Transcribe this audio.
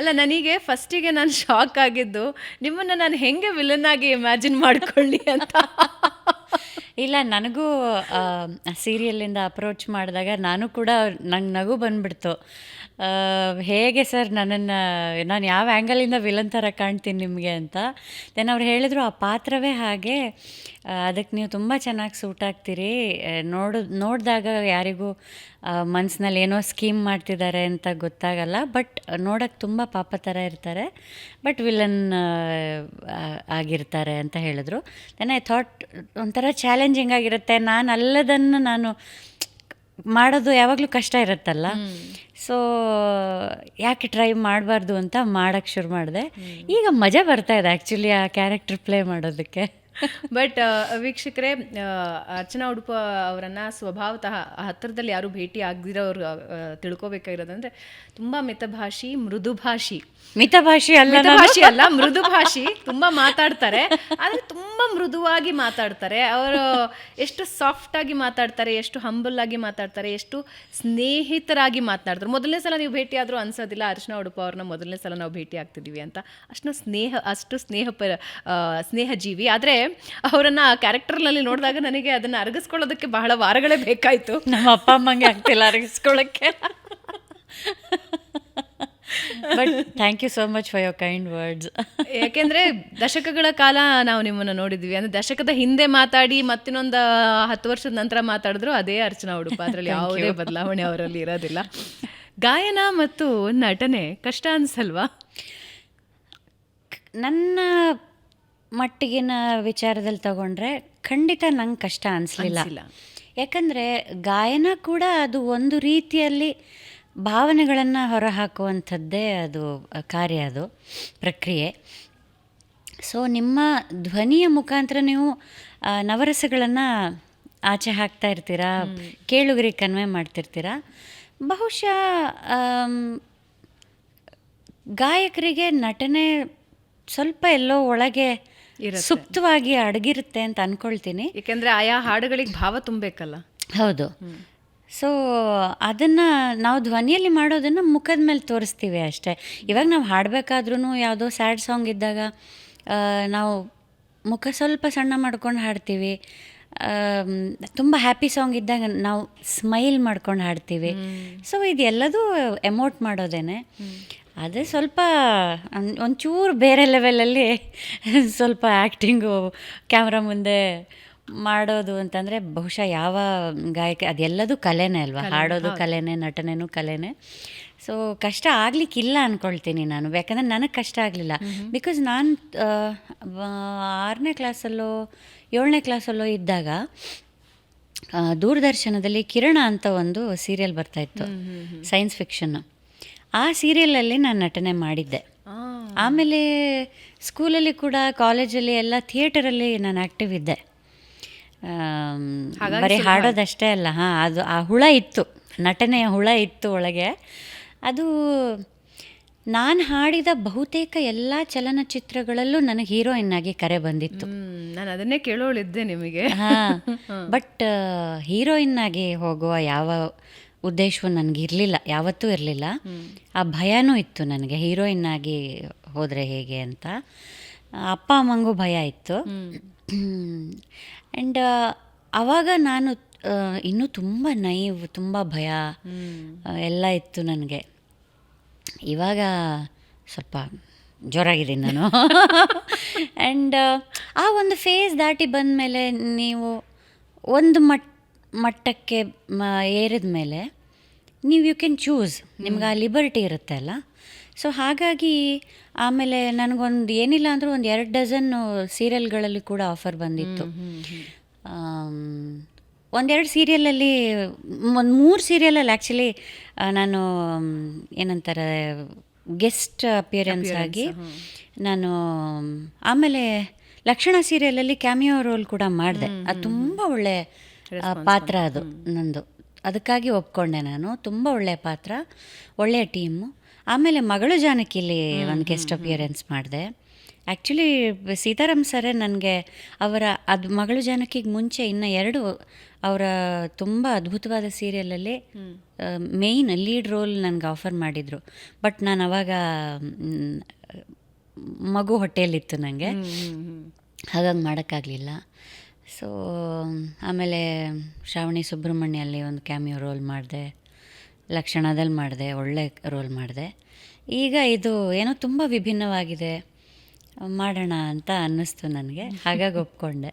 ಅಲ್ಲ, ನನಗೆ ಫಸ್ಟಿಗೆ ನಾನು ಶಾಕ್ ಆಗಿದ್ದು ನಿಮ್ಮನ್ನು ನಾನು ಹೆಂಗೆ ವಿಲನ್ ಆಗಿ ಇಮ್ಯಾಜಿನ್ ಮಾಡ್ಕೊಳ್ಳಿ ಅಂತ. ಇಲ್ಲ, ನನಗೂ ಸೀರಿಯಲ್ಲಿಂದ ಅಪ್ರೋಚ್ ಮಾಡಿದಾಗ ನಾನು ಕೂಡ ನಂಗೆ ನಗು ಬಂದ್ಬಿಡ್ತು. ಹೇಗೆ ಸರ್ ನನ್ನನ್ನು, ನಾನು ಯಾವ ಆ್ಯಂಗಲಿಂದ ವಿಲನ್ ಥರ ಕಾಣ್ತೀನಿ ನಿಮಗೆ ಅಂತ. ದೆನ್ ಅವ್ರು ಹೇಳಿದ್ರು, ಆ ಪಾತ್ರವೇ ಹಾಗೆ, ಅದಕ್ಕೆ ನೀವು ತುಂಬ ಚೆನ್ನಾಗಿ ಸೂಟ್ ಆಗ್ತೀರಿ. ನೋಡಿದಾಗ ಯಾರಿಗೂ ಮನಸ್ಸಿನಲ್ಲಿ ಏನೋ ಸ್ಕೀಮ್ ಮಾಡ್ತಿದ್ದಾರೆ ಅಂತ ಗೊತ್ತಾಗಲ್ಲ, ಬಟ್ ನೋಡೋಕ್ಕೆ ತುಂಬ ಪಾಪ ಥರ ಇರ್ತಾರೆ, ಬಟ್ ವಿಲನ್ ಆಗಿರ್ತಾರೆ ಅಂತ ಹೇಳಿದ್ರು. ದೆನ್ ಐ ಥಾಟ್ ಒಂಥರ ಚಾಲೆಂಜಿಂಗ್ ಆಗಿರುತ್ತೆ. ನಾನು ಅಲ್ಲದನ್ನು ನಾನು ಮಾಡೋದು ಯಾವಾಗಲೂ ಕಷ್ಟ ಇರುತ್ತಲ್ಲ, ಸೊ ಯಾಕೆ ಟ್ರೈ ಮಾಡಬಾರ್ದು ಅಂತ ಮಾಡೋಕ್ಕೆ ಶುರು ಮಾಡಿದೆ. ಈಗ ಮಜಾ ಬರ್ತಾ ಇದೆ ಆ್ಯಕ್ಚುಲಿ ಆ ಕ್ಯಾರೆಕ್ಟರ್ ಪ್ಲೇ ಮಾಡೋದಕ್ಕೆ. ಬಟ್ ವೀಕ್ಷಕರೇ, ಅರ್ಚನಾ ಉಡುಪ ಅವರನ್ನು ಸ್ವಭಾವತಃ ಹತ್ತಿರದಲ್ಲಿ ಯಾರು ಭೇಟಿ ಆಗದಿರೋರು ತಿಳ್ಕೊಬೇಕಾಗಿರೋದಂದ್ರೆ ತುಂಬ ಮಿತಭಾಷಿ, ಮೃದುಭಾಷಿ. ಮಿತಭಾಷಿ ಅಲ್ಲ, ಮೃದುಭಾಷಿ. ತುಂಬ ಮಾತಾಡ್ತಾರೆ, ಆದರೆ ತುಂಬ ಮೃದುವಾಗಿ ಮಾತಾಡ್ತಾರೆ. ಅವರು ಎಷ್ಟು ಸಾಫ್ಟ್ ಆಗಿ ಮಾತಾಡ್ತಾರೆ, ಎಷ್ಟು ಹಂಬಲ್ ಆಗಿ ಮಾತಾಡ್ತಾರೆ, ಎಷ್ಟು ಸ್ನೇಹಿತರಾಗಿ ಮಾತನಾಡ್ತಾರೆ. ಮೊದಲನೇ ಸಲ ನೀವು ಭೇಟಿ ಆದರೂ ಅನ್ಸೋದಿಲ್ಲ ಅರ್ಚನಾ ಉಡುಪ ಅವ್ರನ್ನ ಮೊದಲನೇ ಸಲ ನಾವು ಭೇಟಿ ಆಗ್ತಿದ್ದೀವಿ ಅಂತ. ಅಷ್ಟು ಸ್ನೇಹ ಜೀವಿ. ಆದರೆ ಅವರನ್ನು ಆ ಕ್ಯಾರೆಕ್ಟರ್ನಲ್ಲಿ ನೋಡಿದಾಗ ನನಗೆ ಅದನ್ನು ಅರಗಿಸ್ಕೊಳ್ಳೋದಕ್ಕೆ ಬಹಳ ವಾರಗಳೇ ಬೇಕಾಯಿತು. ನಮ್ಮ ಅಪ್ಪ ಅಮ್ಮಂಗೆ ಆಗ್ತಿಲ್ಲ ಅರಗಿಸ್ಕೊಳ್ಳೋಕ್ಕೆ. But thank you so much for your kind words. ಯಾಕೆಂದರೆ ದಶಕಗಳ ಕಾಲ ನಾವು ನಿಮ್ಮನ್ನು ನೋಡಿದ್ವಿ. ಅಂದರೆ ದಶಕದ ಹಿಂದೆ ಮಾತಾಡಿ ಮತ್ತಿನ್ನೊಂದು 10 ವರ್ಷದ ನಂತರ ಮಾತಾಡಿದ್ರು ಅದೇ ಅರ್ಚನಾ ಉಡುಪ. ಅದರಲ್ಲಿ ಯಾವುದೇ ಬದಲಾವಣೆ ಅವರಲ್ಲಿ ಇರೋದಿಲ್ಲ. ಗಾಯನ ಮತ್ತು ನಟನೆ ಕಷ್ಟ ಅನ್ಸಲ್ವಾ? ನನ್ನ ಮಟ್ಟಿಗಿನ ವಿಚಾರದಲ್ಲಿ ತಗೊಂಡ್ರೆ ಖಂಡಿತ ನಂಗೆ ಕಷ್ಟ ಅನಿಸ್ಲಿಲ್ಲ. ಯಾಕಂದರೆ ಗಾಯನ ಕೂಡ ಅದು ಒಂದು ರೀತಿಯಲ್ಲಿ ಭಾವನೆಗಳನ್ನು ಹೊರಹಾಕುವಂಥದ್ದೇ ಅದು ಕಾರ್ಯ, ಅದು ಪ್ರಕ್ರಿಯೆ. ಸೊ ನಿಮ್ಮ ಧ್ವನಿಯ ಮುಖಾಂತರ ನೀವು ನವರಸಗಳನ್ನು ಆಚೆ ಹಾಕ್ತಾ ಇರ್ತೀರಾ, ಕೇಳುಗರಿಗೆ ಕನ್ವೆ ಮಾಡ್ತಿರ್ತೀರ. ಬಹುಶಃ ಗಾಯಕರಿಗೆ ನಟನೆ ಸ್ವಲ್ಪ ಎಲ್ಲೋ ಒಳಗೆ ಸುಪ್ತವಾಗಿ ಅಡಗಿರುತ್ತೆ ಅಂತ ಅಂದ್ಕೊಳ್ತೀನಿ. ಯಾಕೆಂದರೆ ಆಯಾ ಹಾಡುಗಳಿಗೆ ಭಾವ ತುಂಬಬೇಕಲ್ಲ. ಹೌದು. ಸೊ ಅದನ್ನು ನಾವು ಧ್ವನಿಯಲ್ಲಿ ಮಾಡೋದನ್ನು ಮುಖದ ಮೇಲೆ ತೋರಿಸ್ತೀವಿ ಅಷ್ಟೇ. ಇವಾಗ ನಾವು ಹಾಡಬೇಕಾದ್ರೂ ಯಾವುದೋ ಸ್ಯಾಡ್ ಸಾಂಗ್ ಇದ್ದಾಗ ನಾವು ಮುಖ ಸ್ವಲ್ಪ ಸಣ್ಣ ಮಾಡ್ಕೊಂಡು ಹಾಡ್ತೀವಿ. ತುಂಬ ಹ್ಯಾಪಿ ಸಾಂಗ್ ಇದ್ದಾಗ ನಾವು ಸ್ಮೈಲ್ ಮಾಡ್ಕೊಂಡು ಹಾಡ್ತೀವಿ. So ಇದೆಲ್ಲದೂ emote ಮಾಡೋದೇನೆ. ಅದೇ ಸ್ವಲ್ಪ ಒಂಚೂರು ಬೇರೆ ಲೆವೆಲಲ್ಲಿ ಸ್ವಲ್ಪ ಆ್ಯಕ್ಟಿಂಗು, ಕ್ಯಾಮ್ರಾ ಮುಂದೆ ಮಾಡೋದು ಅಂತಂದರೆ ಬಹುಶಃ ಯಾವ ಗಾಯಕ, ಅದೆಲ್ಲದೂ ಕಲೆನೇ ಅಲ್ವಾ. ಹಾಡೋದು ಕಲೆನೇ, ನಟನೆನೂ ಕಲೆನೇ. ಸೊ ಕಷ್ಟ ಆಗಲಿಕ್ಕಿಲ್ಲ ಅಂದ್ಕೊಳ್ತೀನಿ ನಾನು. ಯಾಕಂದರೆ ನನಗೆ ಕಷ್ಟ ಆಗಲಿಲ್ಲ. ಬಿಕಾಸ್ ನಾನು 6ನೇ ಕ್ಲಾಸಲ್ಲೋ 7ನೇ ಕ್ಲಾಸಲ್ಲೋ ಇದ್ದಾಗ ದೂರದರ್ಶನದಲ್ಲಿ ಕಿರಣ ಅಂತ ಒಂದು ಸೀರಿಯಲ್ ಬರ್ತಾಯಿತ್ತು, ಸೈನ್ಸ್ ಫಿಕ್ಷನ್ನು. ಆ ಸೀರಿಯಲಲ್ಲಿ ನಾನು ನಟನೆ ಮಾಡಿದ್ದೆ. ಆಮೇಲೆ ಸ್ಕೂಲಲ್ಲಿ ಕೂಡ, ಕಾಲೇಜಲ್ಲಿ ಎಲ್ಲ ಥಿಯೇಟರಲ್ಲಿ ನಾನು ಆ್ಯಕ್ಟಿವ್ ಇದ್ದೆ. ಬರೀ ಹಾಡೋದಷ್ಟೇ ಅಲ್ಲ, ಅದು ಆ ಹುಳ ಇತ್ತು, ನಟನೆಯ ಹುಳ ಇತ್ತು ಒಳಗೆ. ಅದು ನಾನು ಹಾಡಿದ ಬಹುತೇಕ ಎಲ್ಲ ಚಲನಚಿತ್ರಗಳಲ್ಲೂ ನನಗೆ ಹೀರೋಯಿನ್ ಆಗಿ ಕರೆ ಬಂದಿತ್ತು. ನಾನು ಅದನ್ನೇ ಕೇಳೋಳಿದ್ದೆ ನಿಮಗೆ. ಬಟ್ ಹೀರೋಯಿನ್ ಆಗಿ ಹೋಗುವ ಯಾವ ಉದ್ದೇಶವೂ ನನಗಿರಲಿಲ್ಲ, ಯಾವತ್ತೂ ಇರಲಿಲ್ಲ. ಆ ಭಯನೂ ಇತ್ತು ನನಗೆ, ಹೀರೋಯಿನ್ ಆಗಿ ಹೋದರೆ ಹೇಗೆ ಅಂತ. ಅಪ್ಪ ಅಮ್ಮಂಗೂ ಭಯ ಇತ್ತು. ಆ್ಯಂಡ್ ಆವಾಗ ನಾನು ಇನ್ನೂ ತುಂಬ ನೈವ್, ತುಂಬ ಭಯ ಎಲ್ಲ ಇತ್ತು ನನಗೆ. ಇವಾಗ ಸ್ವಲ್ಪ ಜೋರಾಗಿದ್ದೀನಿ ನಾನು. ಆ್ಯಂಡ್ ಆ ಒಂದು ಫೇಸ್ ದಾಟಿ ಬಂದಮೇಲೆ, ನೀವು ಒಂದು ಮಟ್ಟಕ್ಕೆ ಏರಿದ ಮೇಲೆ ನೀವು ಯು ಕ್ಯಾನ್ ಚೂಸ್, ನಿಮ್ಗೆ ಆ ಲಿಬರ್ಟಿ ಇರುತ್ತೆ ಅಲ್ಲ. ಸೊ ಹಾಗಾಗಿ ಆಮೇಲೆ ನನಗೊಂದು ಏನಿಲ್ಲ ಅಂದರೂ ಒಂದು 2 ಡಜನ್ನು ಸೀರಿಯಲ್ಗಳಲ್ಲಿ ಕೂಡ ಆಫರ್ ಬಂದಿತ್ತು. 1-2 ಸೀರಿಯಲಲ್ಲಿ, ಒಂದು 3 ಸೀರಿಯಲಲ್ಲಿ ಆ್ಯಕ್ಚುಲಿ ನಾನು ಏನಂತಾರೆ ಗೆಸ್ಟ್ ಅಪಿಯರೆನ್ಸ್ ಆಗಿ ನಾನು. ಆಮೇಲೆ ಲಕ್ಷಣ ಸೀರಿಯಲಲ್ಲಿ ಕ್ಯಾಮಿಯೋ ರೋಲ್ ಕೂಡ ಮಾಡಿದೆ. ಅದು ತುಂಬ ಒಳ್ಳೆ ಪಾತ್ರ ಅದು ನಂದು. ಅದಕ್ಕಾಗಿ ಒಪ್ಕೊಂಡೆ ನಾನು. ತುಂಬ ಒಳ್ಳೆಯ ಪಾತ್ರ, ಒಳ್ಳೆಯ ಟೀಮು. ಆಮೇಲೆ ಮಗಳು ಜಾನಕಿಲಿ ಒಂದು ಗೆಸ್ಟ್ ಅಪಿಯರೆನ್ಸ್ ಮಾಡಿದೆ. ಆ್ಯಕ್ಚುಲಿ ಸೀತಾರಾಮ್ ಸರೇ ನನಗೆ ಅವರ ಅದು ಮಗಳು ಜಾನಕಿಗೆ ಮುಂಚೆ ಇನ್ನು 2 ಅವರ ತುಂಬ ಅದ್ಭುತವಾದ ಸೀರಿಯಲಲ್ಲಿ ಮೇಯ್ನ್ ಲೀಡ್ ರೋಲ್ ನನಗೆ ಆಫರ್ ಮಾಡಿದರು. ಬಟ್ ನಾನು ಅವಾಗ ಮ್, ಮಗು ಹೊಟ್ಟೆಯಲ್ಲಿತ್ತು ನನಗೆ, ಹಾಗಾಗಿ ಮಾಡೋಕ್ಕಾಗಲಿಲ್ಲ. ಸೊ ಆಮೇಲೆ ಶ್ರಾವಣಿ ಸುಬ್ರಹ್ಮಣ್ಯಲ್ಲಿ ಒಂದು ಕ್ಯಾಮಿಯೋ ರೋಲ್ ಮಾಡಿದೆ, ಲಕ್ಷಣದಲ್ಲಿ ಮಾಡಿದೆ, ಒಳ್ಳೆ ರೋಲ್ ಮಾಡಿದೆ. ಈಗ ಇದು ಏನೋ ತುಂಬ ವಿಭಿನ್ನವಾಗಿದೆ, ಮಾಡೋಣ ಅಂತ ಅನ್ನಿಸ್ತು ನನಗೆ, ಹಾಗಾಗಿ ಒಪ್ಕೊಂಡೆ.